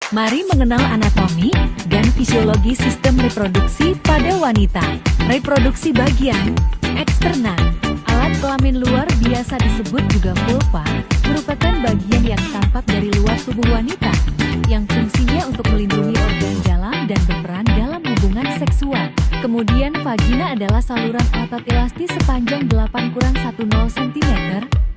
Mari mengenal anatomi dan fisiologi sistem reproduksi pada wanita. Reproduksi bagian eksterna. Alat kelamin luar biasa disebut juga vulva, merupakan bagian yang tampak dari luar tubuh wanita, yang fungsinya untuk melindungi organ dalam dan berperan dalam hubungan seksual. Kemudian vagina adalah saluran otot elastis sepanjang 8-10 cm,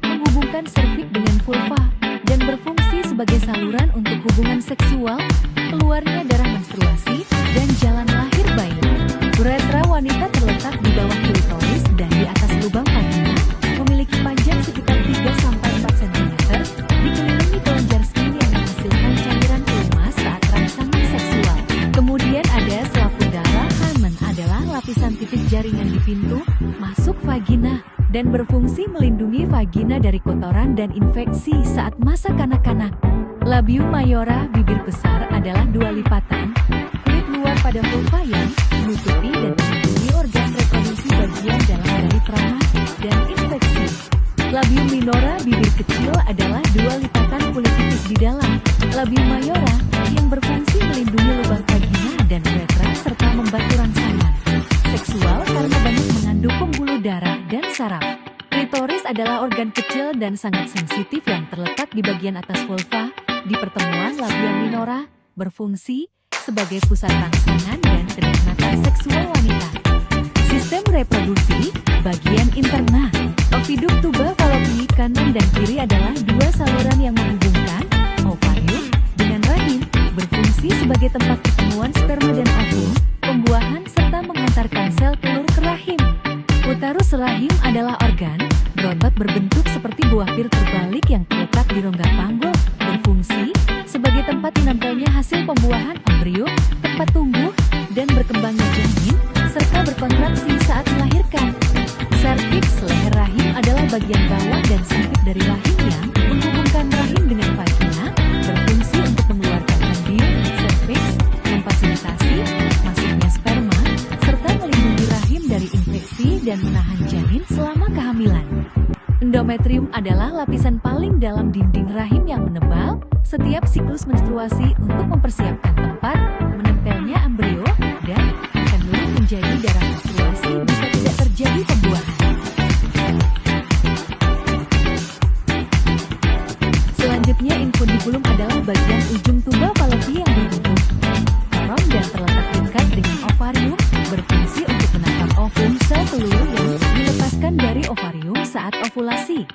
menghubungkan serviks dengan vulva, dan berfungsi sebagai saluran untuk hubungan seksual, keluarnya darah menstruasi, dan jalan lahir bayi. Uretra wanita terletak di bawah klitoris dan di atas lubang vagina, memiliki panjang sekitar 3-4 cm, dikelilingi kelenjar skin yang menghasilkan cairan pelumas saat rangsangan seksual. Kemudian ada selaput darah. Hymen adalah lapisan tipis jaringan di pintu masuk vagina, dan berfungsi melindungi vagina dari kotoran dan infeksi saat masa kanak-kanak. Labium mayora, bibir besar, adalah 2 lipatan kulit luar pada vulva yang menutupi dan melindungi organ reproduksi bagian dalam dari trauma dan infeksi. Labium minora, bibir kecil, adalah 2 lipatan kulit tipis di dalam labium mayora yang berfungsi melindungi lubang vagina dan uretra serta membantu rangsangan seksual karena banyak mengandung pembuluh darah dan saraf. Klitoris adalah organ kecil dan sangat sensitif yang terletak di bagian atas vulva, di pertemuan labia minora, berfungsi sebagai pusat rangsangan dan kenikmatan seksual wanita. Sistem reproduksi bagian interna. Oviduk tuba falopi kanan dan kiri adalah 2 saluran yang menghubungkan ovarium dengan rahim, berfungsi sebagai tempat pertemuan sperma dan ovum, pembuahan serta mengantarkan sel telur ke rahim. Uterus rahim adalah organ berotot berbentuk seperti buah pir terbalik yang terletak di rongga panggul, berfungsi sebagai tempat dinempelnya hasil pembuahan embrio, tempat tumbuh dan berkembangnya janin, serta berkontraksi saat melahirkan. Serviks leher rahim adalah bagian bawah dan sempit dari rahim yang menghubungkan rahim dengan vagina, berfungsi untuk mengeluarkan embrion. Serviks memfasilitasi masuknya sperma, serta melindungi rahim dari infeksi dan menahan janin selama kehamilan. Endometrium adalah lapisan paling dalam dinding rahim yang menebal setiap siklus menstruasi untuk mempersiapkan tempat menempelnya embrio dan akan luruh menjadi darah menstruasi jika tidak terjadi pembuahan. Selanjutnya, infundibulum adalah bagian ujung tuba falopi yang berbentuk korom dan terletak dekat dengan ovarium, berfungsi untuk menangkap ovum sel telur yang dilepaskan dari ovarium saat ovulasi.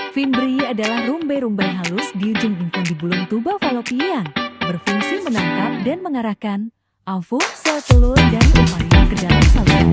Fimbri adalah rumbai-rumbai halus di ujung infundibulum tuba falopi yang berfungsi menangkap dan mengarahkan ovum sel telur dari ovarium ke dalam saluran